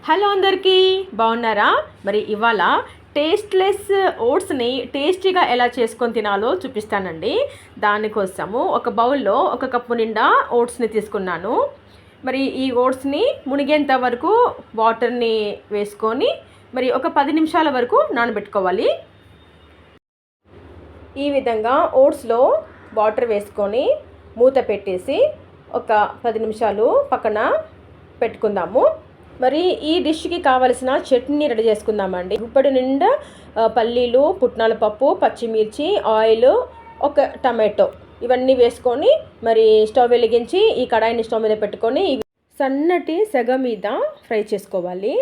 Hello అందరికీ, బాగున్నారా? మరి ఇవాళ టేస్ట్లెస్ ఓట్స్ని టేస్టీగా ఎలా చేసుకొని తినాలో చూపిస్తానండి. దానికోసము ఒక బౌల్లో 1 కప్పు నిండా ఓట్స్ని తీసుకున్నాను. మరి ఈ ఓట్స్ని మునిగేంత వరకు వాటర్ని వేసుకొని మరి ఒక 10 నిమిషాల వరకు నానబెట్టుకోవాలి. ఈ విధంగా ఓట్స్లో వాటర్ వేసుకొని మూత పెట్టేసి ఒక 10 నిమిషాలు పక్కన పెట్టుకుందాము. మరి ఈ డిష్కి కావలసిన చట్నీ రెడీ చేసుకుందామండి. గుప్పెడు నిండా పల్లీలు, పుట్నాల పప్పు, పచ్చిమిర్చి, ఆయిల్, ఒక టమాటో ఇవన్నీ వేసుకొని మరి స్టవ్ వెలిగించి ఈ కడాయిని స్టవ్ మీద పెట్టుకొని సన్నటి సెగ మీద ఫ్రై చేసుకోవాలి.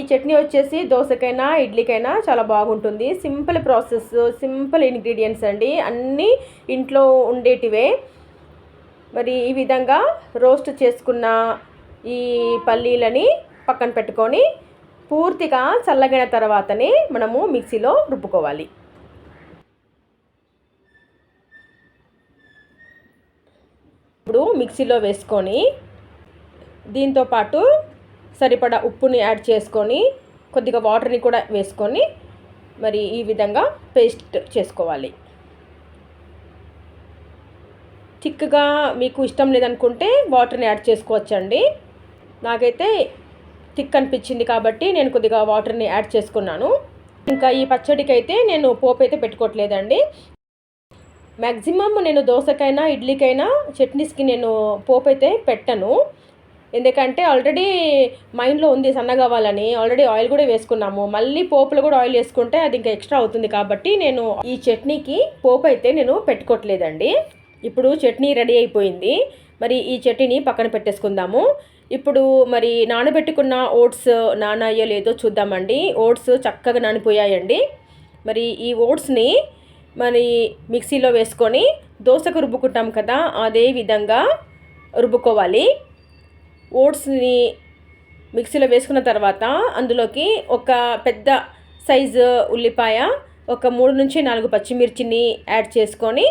ఈ చట్నీ వచ్చేసి దోశకైనా ఇడ్లీకైనా చాలా బాగుంటుంది. సింపుల్ ప్రాసెస్, సింపుల్ ఇంగ్రీడియంట్స్ అండి, అన్నీ ఇంట్లో ఉండేటివే. మరి ఈ విధంగా రోస్ట్ చేసుకున్న ఈ పల్లీలని పక్కన పెట్టుకొని పూర్తిగా చల్లగిన తర్వాతనే మనము మిక్సీలో రుబ్బుకోవాలి. ఇప్పుడు మిక్సీలో వేసుకొని దీంతో పాటు సరిపడా ఉప్పుని యాడ్ చేసుకొని కొద్దిగా వాటర్ని కూడా వేసుకొని మరి ఈ విధంగా పేస్ట్ చేసుకోవాలి. థిక్గా మీకు ఇష్టం లేదనుకుంటే వాటర్ని యాడ్ చేసుకోవచ్చండి. నాకైతే థిక్ అనిపించింది కాబట్టి నేను కొద్దిగా వాటర్ని యాడ్ చేసుకున్నాను. ఇంకా ఈ పచ్చడికి అయితే నేను పోపు అయితే పెట్టుకోవట్లేదండి. మ్యాక్సిమమ్ నేను దోశకైనా ఇడ్లీకైనా చట్నీస్కి నేను పోపు అయితే పెట్టను. ఎందుకంటే ఆల్రెడీ మైండ్లో ఉంది సన్నగా అవ్వాలని, ఆల్రెడీ ఆయిల్ కూడా వేసుకున్నాము. మళ్ళీ పోపులో కూడా ఆయిల్ వేసుకుంటే అది ఇంకా ఎక్స్ట్రా అవుతుంది కాబట్టి నేను ఈ చట్నీకి పోపు అయితే నేను పెట్టుకోవట్లేదండి. ఇప్పుడు చట్నీ రెడీ అయిపోయింది. మరి ఈ చట్నీని పక్కన పెట్టేసుకుందాము. ఇప్పుడు మరి నానబెట్టుకున్న ఓట్స్ నానాయో లేదో చూద్దామండి. ఓట్స్ చక్కగా నానిపోయాయండి. మరి ఈ ఓట్స్ని మరి మిక్సీలో వేసుకొని దోశకు రుబ్బుకుంటాం కదా, అదే విధంగా రుబ్బుకోవాలి. ఓట్స్ని మిక్సీలో వేసుకున్న తర్వాత అందులోకి ఒక పెద్ద సైజు ఉల్లిపాయ, ఒక 3 నుంచి 4 పచ్చిమిర్చిని యాడ్ చేసుకొని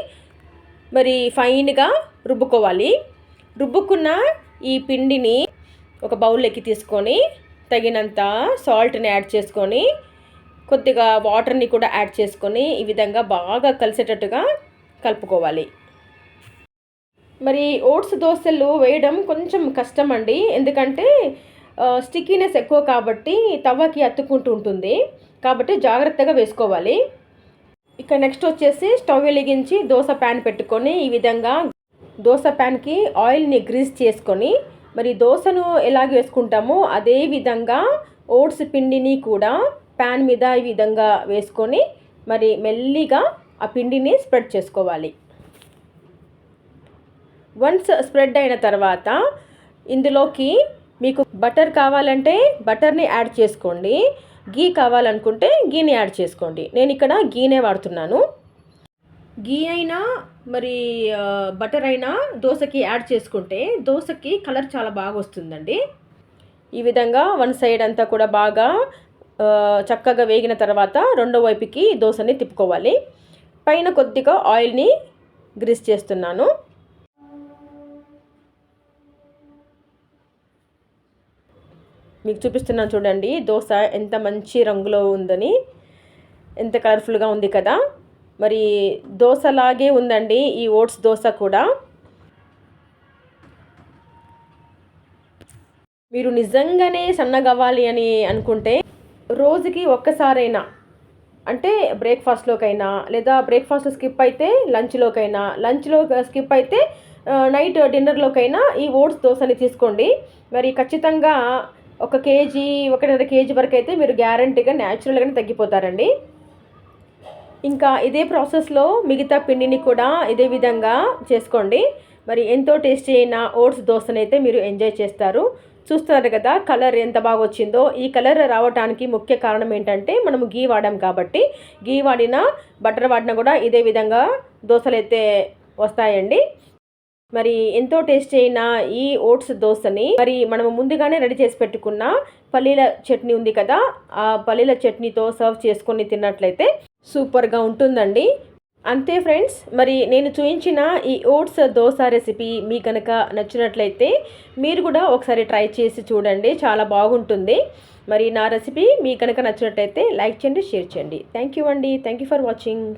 మరి ఫైన్గా రుబ్బుకోవాలి. రుబ్బుకున్న ఈ పిండిని ఒక బౌల్లోకి తీసుకొని తగినంత సాల్ట్ని యాడ్ చేసుకొని కొద్దిగా వాటర్ని కూడా యాడ్ చేసుకొని ఈ విధంగా బాగా కలిసేటట్టుగా కలుపుకోవాలి. మరి ఓట్స్ దోశలు వేయడం కొంచెం కష్టం అండి, ఎందుకంటే స్టిక్కీనెస్ ఎక్కువ కాబట్టి తవ్వకి అతుక్కుంటూ ఉంటుంది, కాబట్టి జాగ్రత్తగా వేసుకోవాలి. ఇక నెక్స్ట్ వచ్చేసి స్టవ్ వెలిగించి దోశ ప్యాన్ పెట్టుకొని ఈ విధంగా దోశ ప్యాన్కి ఆయిల్ని గ్రీస్ చేసుకొని మరి దోశను ఎలాగ వేసుకుంటామో అదే విధంగా ఓట్స్ పిండిని కూడా ప్యాన్ మీద ఈ విధంగా వేసుకొని మరి మెల్లిగా ఆ పిండిని స్ప్రెడ్ చేసుకోవాలి. వన్స్ స్ప్రెడ్ అయిన తర్వాత ఇందులోకి మీకు బటర్ కావాలంటే బటర్ని యాడ్ చేసుకోండి, గీ కావాలనుకుంటే గీని యాడ్ చేసుకోండి. నేను ఇక్కడ గీనే వాడుతున్నాను. గీ అయినా మరి బటర్ అయినా దోశకి యాడ్ చేసుకుంటే దోశకి కలర్ చాలా బాగా వస్తుందండి. ఈ విధంగా వన్ సైడ్ అంతా కూడా బాగా చక్కగా వేగిన తర్వాత రెండో వైపుకి దోశని తిప్పుకోవాలి. పైన కొద్దిగా ఆయిల్ని గ్రీస్ చేస్తున్నాను. మీకు చూపిస్తున్నాను చూడండి, దోశ ఎంత మంచి రంగులో ఉందని, ఎంత కలర్ఫుల్గా ఉంది కదా. మరి దోశలాగే ఉందండి ఈ ఓట్స్ దోశ కూడా. మీరు నిజంగానే సన్నగవ్వాలి అని అనుకుంటే రోజుకి ఒక్కసారైనా, అంటే బ్రేక్ఫాస్ట్లోకైనా లేదా బ్రేక్ఫాస్ట్ స్కిప్ అయితే లంచ్లోకైనా, లంచ్లో స్కిప్ అయితే నైట్ డిన్నర్లోకైనా ఈ ఓట్స్ దోశని తీసుకోండి. మరి ఖచ్చితంగా 1 కేజీ 1.5 కేజీ వరకు అయితే మీరు గ్యారంటీగా న్యాచురల్గానే తగ్గిపోతారండి. ఇంకా ఇదే ప్రాసెస్లో మిగతా పిండిని కూడా ఇదే విధంగా చేసుకోండి. మరి ఎంతో టేస్టీ అయిన ఓట్స్ దోశని అయితే మీరు ఎంజాయ్ చేస్తారు. చూస్తున్నారు కదా కలర్ ఎంత బాగా వచ్చిందో. ఈ కలర్ రావడానికి ముఖ్య కారణం ఏంటంటే మనము గీ వాడాం కాబట్టి. గీ వాడినా బటర్ వాడినా కూడా ఇదే విధంగా దోశలు అయితే వస్తాయండి. మరి ఎంతో టేస్టీ అయిన ఈ ఓట్స్ దోశని మరి మనము ముందుగానే రెడీ చేసి పెట్టుకున్న పల్లీల చట్నీ ఉంది కదా, ఆ పల్లీల చట్నీతో సర్వ్ చేసుకొని తిన్నట్లయితే సూపర్గా ఉంటుందండి. అంతే ఫ్రెండ్స్, మరి నేను చూపించిన ఈ ఓట్స్ దోశ రెసిపీ మీకు కనుక నచ్చినట్లయితే మీరు కూడా ఒకసారి ట్రై చేసి చూడండి, చాలా బాగుంటుంది. మరి నా రెసిపీ మీకు కనుక నచ్చినట్లయితే లైక్ చేయండి, షేర్ చేయండి. థ్యాంక్ యూ అండి. Thank you for watching.